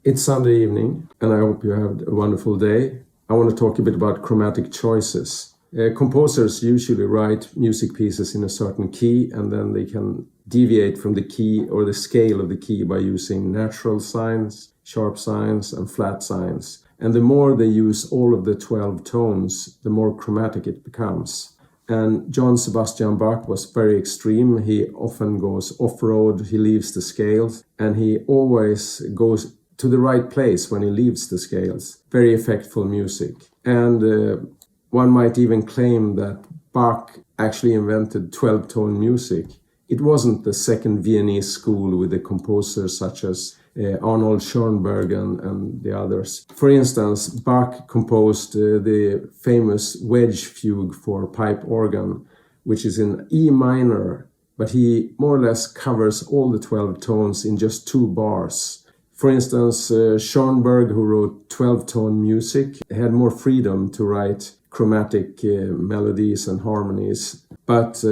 It's Sunday evening, and I hope you have a wonderful day. I want to talk a bit about chromatic choices. Composers usually write music pieces in a certain key, and then they can deviate from the key or the scale of the key by using natural signs, sharp signs, and flat signs. And the more they use all of the 12 tones, the more chromatic it becomes. And Johann Sebastian Bach was very extreme. He often goes off-road, he leaves the scales, and he always goes to the right place when he leaves the scales. Very effectful music. And one might even claim that Bach actually invented 12-tone music. It wasn't the second Viennese school with the composers such as Arnold Schoenberg and the others. For instance, Bach composed the famous wedge fugue for pipe organ, which is in E minor, but he more or less covers all the 12 tones in just 2 bars. For instance, Schoenberg, who wrote 12-tone music, had more freedom to write chromatic melodies and harmonies. But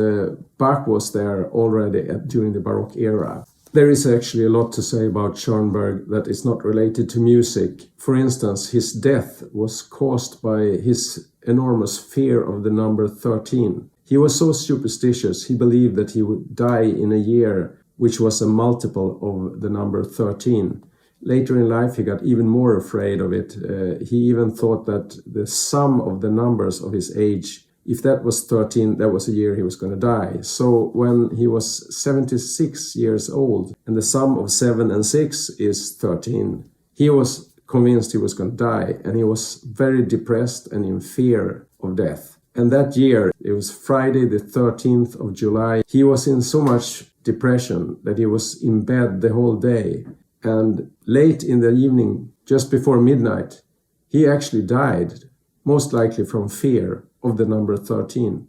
Bach was there already during the Baroque era. There is actually a lot to say about Schoenberg that is not related to music. For instance, his death was caused by his enormous fear of the number 13. He was so superstitious, he believed that he would die in a year which was a multiple of the number 13. Later in life, he got even more afraid of it. He even thought that the sum of the numbers of his age, if that was 13, that was a year he was going to die. So when he was 76 years old, and the sum of 7 and 6 is 13, he was convinced he was going to die, and he was very depressed and in fear of death. And that year, it was Friday the 13th of July, he was in so much depression that he was in bed the whole day. And late in the evening, just before midnight, he actually died, most likely from fear of the number 13.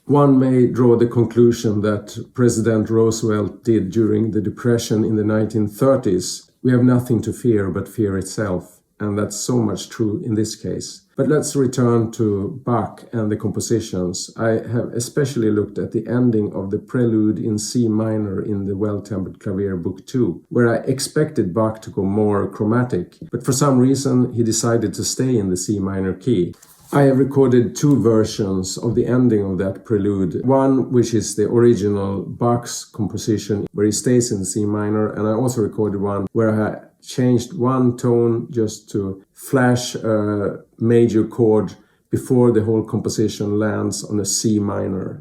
One may draw the conclusion that President Roosevelt did during the Depression in the 1930s. We have nothing to fear but fear itself. And that's so much true in this case. But let's return to Bach and the compositions. I have especially looked at the ending of the prelude in C minor in the Well-Tempered Clavier Book 2, where I expected Bach to go more chromatic, but for some reason he decided to stay in the C minor key. I have recorded 2 versions of the ending of that prelude. One, which is the original Bach's composition, where he stays in C minor, and I also recorded one where I changed one tone just to flash a major chord before the whole composition lands on a C minor.